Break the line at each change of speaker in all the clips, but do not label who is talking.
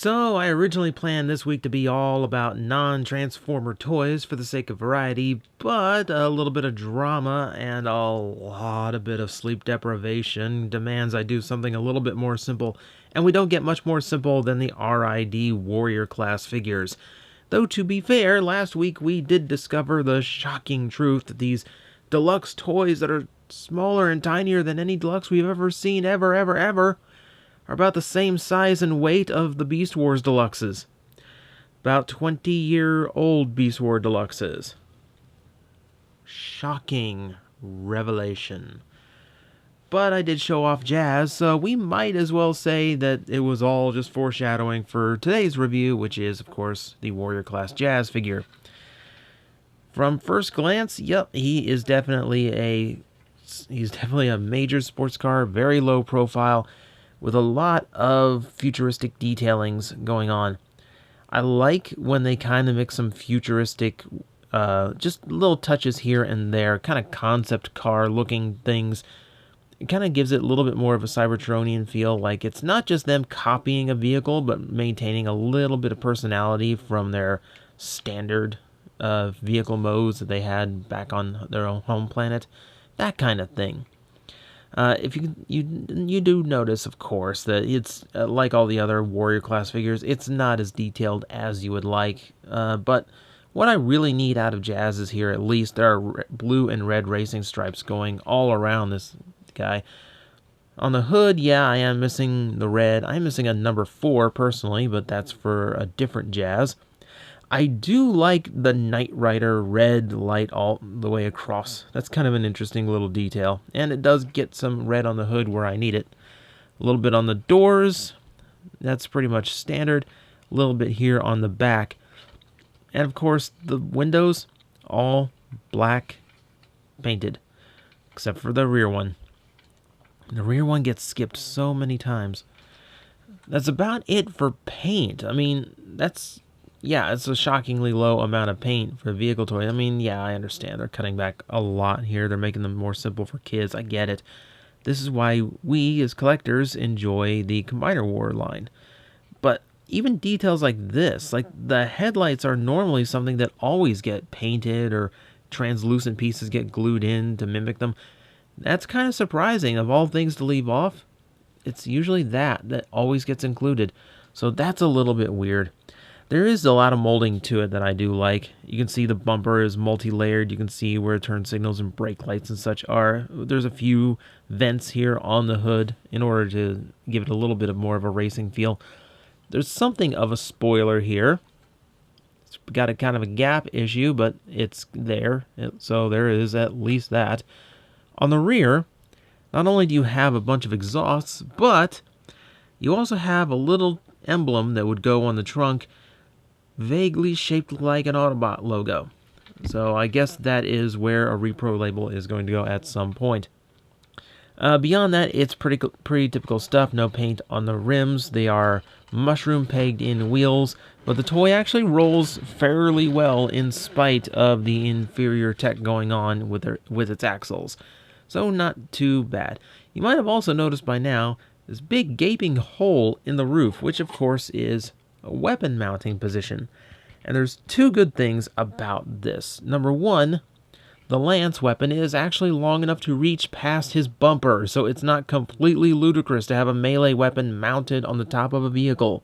So, I originally planned this week to be all about non-Transformer toys for the sake of variety, but a little bit of drama and a bit of sleep deprivation demands I do something a little bit more simple, and we don't get much more simple than the R.I.D. Warrior class figures. Though to be fair, last week we did discover the shocking truth that these deluxe toys that are smaller and tinier than any deluxe we've ever seen ever are about the same size and weight of the Beast Wars Deluxes. About 20-year-old Beast War Deluxes. Shocking revelation. But I did show off Jazz, so we might as well say that it was all just foreshadowing for today's review, which is, of course, the Warrior Class Jazz figure. From first glance, yep, he's definitely a major sports car, very low profile, with a lot of futuristic detailings going on. I like when they kind of mix some futuristic, just little touches here and there, kind of concept car looking things. It kind of gives it a little bit more of a Cybertronian feel, like it's not just them copying a vehicle, but maintaining a little bit of personality from their standard vehicle modes that they had back on their own home planet. That kind of thing. If you do notice, of course, that it's like all the other Warrior class figures, it's not as detailed as you would like. But what I really need out of Jazz is here, at least, there are blue and red racing stripes going all around this guy. On the hood, yeah, I am missing the red. I'm missing a number 4 personally, but that's for a different Jazz. I do like the Knight Rider red light all the way across. That's kind of an interesting little detail. And it does get some red on the hood where I need it. A little bit on the doors. That's pretty much standard. A little bit here on the back. And of course, the windows, all black painted. Except for the rear one. The rear one gets skipped so many times. That's about it for paint. I mean, yeah, it's a shockingly low amount of paint for a vehicle toy. I mean, yeah, I understand. They're cutting back a lot here. They're making them more simple for kids. I get it. This is why we, as collectors, enjoy the Combiner War line. But even details like this, like the headlights are normally something that always get painted or translucent pieces get glued in to mimic them. That's kind of surprising. Of all things to leave off, it's usually that always gets included. So that's a little bit weird. There is a lot of molding to it that I do like. You can see the bumper is multi-layered. You can see where turn signals and brake lights and such are. There's a few vents here on the hood in order to give it a little bit of more of a racing feel. There's something of a spoiler here. It's got a kind of a gap issue, but it's there. So there is at least that. On the rear, not only do you have a bunch of exhausts, but you also have a little emblem that would go on the trunk, vaguely shaped like an Autobot logo. So I guess that is where a repro label is going to go at some point. Beyond that, it's pretty typical stuff. No paint on the rims. They are mushroom pegged in wheels, but the toy actually rolls fairly well in spite of the inferior tech going on with its axles. So not too bad. You might have also noticed by now this big gaping hole in the roof, which of course is a weapon mounting position. And there's two good things about this. Number one, the lance weapon is actually long enough to reach past his bumper, so it's not completely ludicrous to have a melee weapon mounted on the top of a vehicle.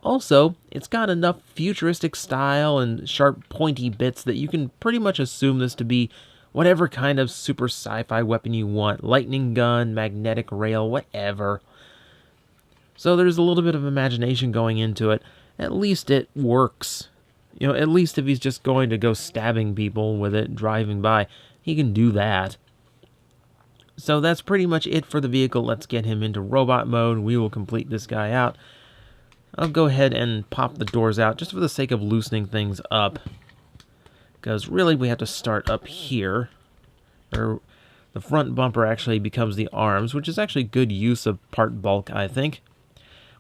Also, it's got enough futuristic style and sharp pointy bits that you can pretty much assume this to be whatever kind of super sci-fi weapon you want. Lightning gun, magnetic rail, whatever. So there's a little bit of imagination going into it. At least it works. You know, at least if he's just going to go stabbing people with it, driving by, he can do that. So that's pretty much it for the vehicle. Let's get him into robot mode. We will complete this guy out. I'll go ahead and pop the doors out just for the sake of loosening things up. Because really we have to start up here. Or the front bumper actually becomes the arms, which is actually good use of part bulk, I think.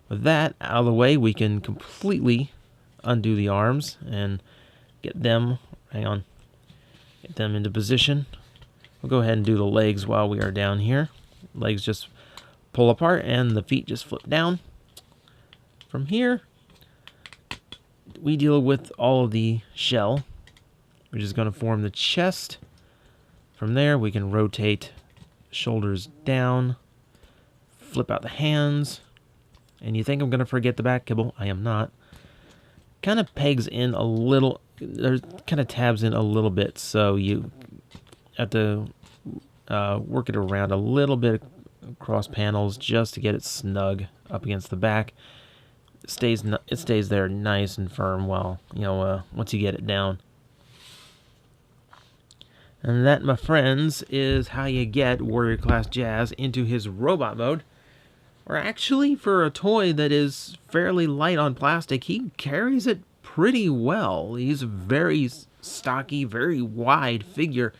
With that out of the way, we can completely undo the arms and get them, get them into position. We'll go ahead and do the legs while we are down here. Legs just pull apart and the feet just flip down. From here, we deal with all of the shell, which is going to form the chest. From there, we can rotate shoulders down, flip out the hands, and you think I'm going to forget the back kibble. I am not. Kind of pegs in a little, there's kind of tabs in a little bit, so you have to work it around a little bit across panels just to get it snug up against the back. It stays there nice and firm while, once you get it down. And that, my friends, is how you get Warrior Class Jazz into his robot mode. Or actually, for a toy that is fairly light on plastic, he carries it pretty well. He's a very stocky, very wide figure,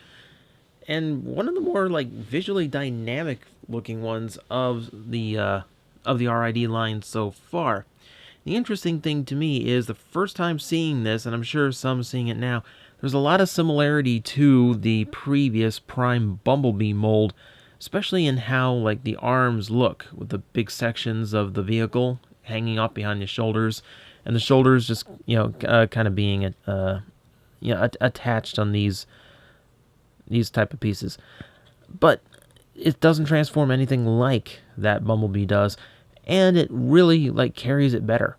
and one of the more visually dynamic looking ones of the R.I.D. line so far. The interesting thing to me is the first time seeing this, and I'm sure some seeing it now, there's a lot of similarity to the previous Prime Bumblebee mold, especially in how the arms look with the big sections of the vehicle hanging up behind the shoulders, and the shoulders just kind of being attached on these type of pieces. But it doesn't transform anything like that Bumblebee does, and it really carries it better.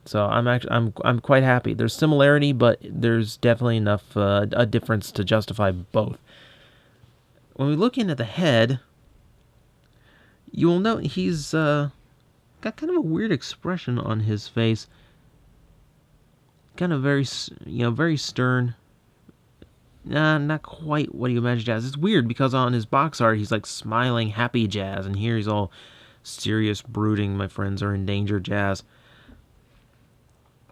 So I'm quite happy. There's similarity, but there's definitely enough a difference to justify both. When we look in at the head, you will note he's got kind of a weird expression on his face. Kind of very stern. Not quite what you imagine Jazz. It's weird because on his box art he's smiling, happy Jazz, and here he's all serious, brooding, my friends are in danger Jazz.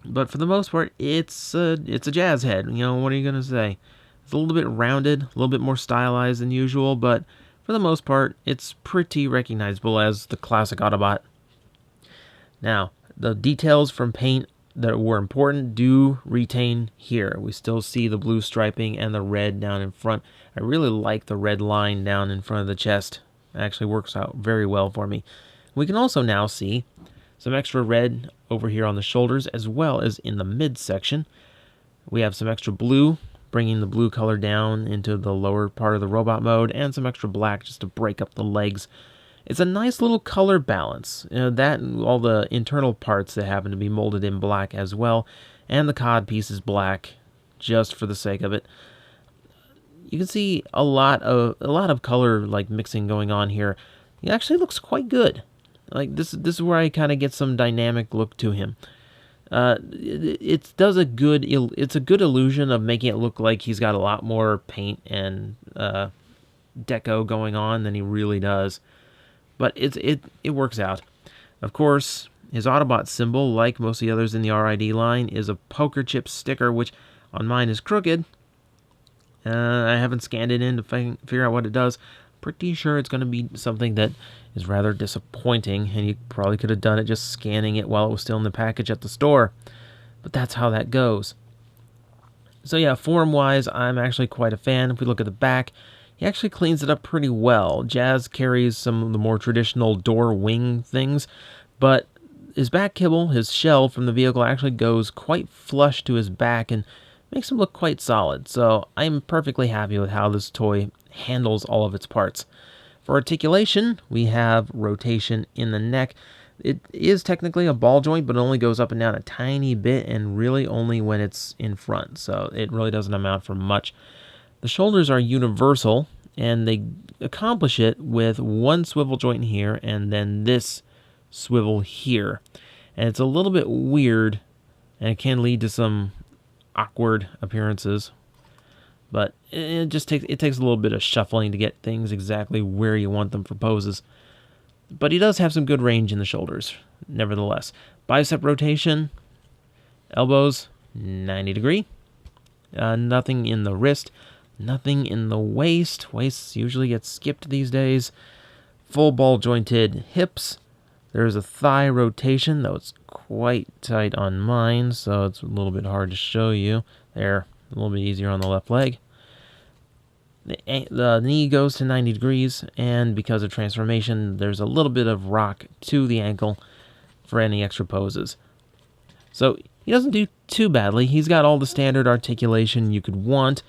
But for the most part, it's a Jazz head. What are you gonna say? It's a little bit rounded, a little bit more stylized than usual, but for the most part, it's pretty recognizable as the classic Autobot. Now, the details from paint that were important do retain here. We still see the blue striping and the red down in front. I really like the red line down in front of the chest. It actually works out very well for me. We can also now see some extra red over here on the shoulders as well as in the midsection. We have some extra blue, bringing the blue color down into the lower part of the robot mode, and some extra black just to break up the legs. It's a nice little color balance. That and all the internal parts that happen to be molded in black as well, and the cod piece is black just for the sake of it. You can see a lot of color mixing going on here. It actually looks quite good. This is where I kind of get some dynamic look to him. It's a good illusion of making it look like he's got a lot more paint and deco going on than he really does. But it works out. Of course, his Autobot symbol, like most of the others in the R.I.D. line, is a poker chip sticker, which on mine is crooked. I haven't scanned it in to figure out what it does. Pretty sure it's going to be something that is rather disappointing, and you probably could have done it just scanning it while it was still in the package at the store. But that's how that goes. So yeah, form-wise, I'm actually quite a fan. If we look at the back, he actually cleans it up pretty well. Jazz carries some of the more traditional door wing things, but his back kibble, his shell from the vehicle, actually goes quite flush to his back and makes him look quite solid. So I'm perfectly happy with how this toy handles all of its parts. For articulation, we have rotation in the neck. It is technically a ball joint, but it only goes up and down a tiny bit, and really only when it's in front, so it really doesn't amount for much. The shoulders are universal, and they accomplish it with one swivel joint here, and then this swivel here. And it's a little bit weird, and it can lead to some awkward appearances. But it takes a little bit of shuffling to get things exactly where you want them for poses. But he does have some good range in the shoulders, nevertheless. Bicep rotation, elbows, 90 degree. Nothing in the wrist, nothing in the waist. Waist usually gets skipped these days. Full ball jointed hips. There's a thigh rotation, though it's quite tight on mine, so it's a little bit hard to show you. There, a little bit easier on the left leg. The knee goes to 90 degrees, and because of transformation, there's a little bit of rock to the ankle for any extra poses. So he doesn't do too badly. He's got all the standard articulation you could want.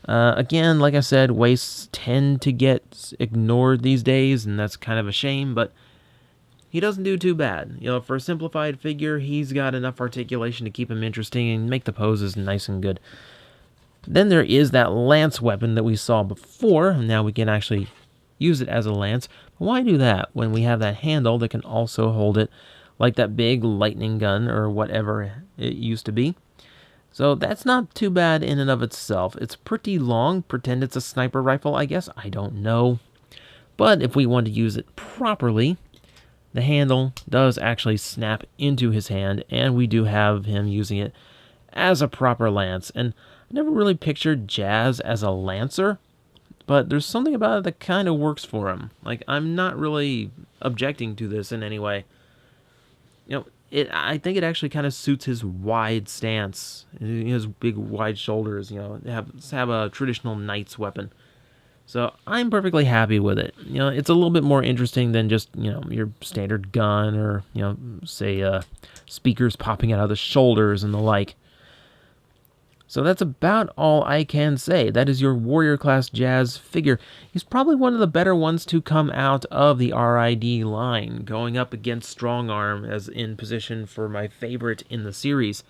Again, like I said, waists tend to get ignored these days, and that's kind of a shame, but he doesn't do too bad. For a simplified figure, he's got enough articulation to keep him interesting and make the poses nice and good. Then there is that lance weapon that we saw before, and now we can actually use it as a lance. But why do that when we have that handle that can also hold it like that big lightning gun or whatever it used to be? So that's not too bad in and of itself. It's pretty long. Pretend it's a sniper rifle, I guess. I don't know. But if we want to use it properly, the handle does actually snap into his hand, and we do have him using it as a proper lance. And I never really pictured Jazz as a lancer, but there's something about it that kind of works for him. Like, I'm not really objecting to this in any way. I think it actually kind of suits his wide stance, his big wide shoulders, have a traditional knight's weapon. So I'm perfectly happy with it. It's a little bit more interesting than just, your standard gun or, say, speakers popping out of the shoulders and the like. So that's about all I can say. That is your Warrior Class Jazz figure. He's probably one of the better ones to come out of the R.I.D. line, going up against Strong Arm as in position for my favorite in the series.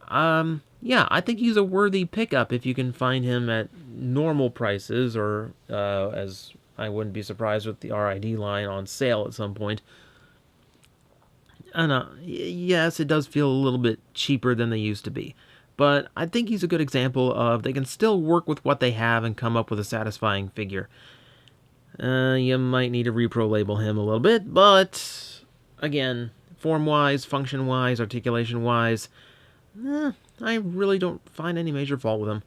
Yeah, I think he's a worthy pickup if you can find him at normal prices, or as I wouldn't be surprised with the R.I.D. line on sale at some point. And yes, it does feel a little bit cheaper than they used to be. But I think he's a good example of they can still work with what they have and come up with a satisfying figure. You might need to repro label him a little bit, but again, form-wise, function-wise, articulation-wise, I really don't find any major fault with him.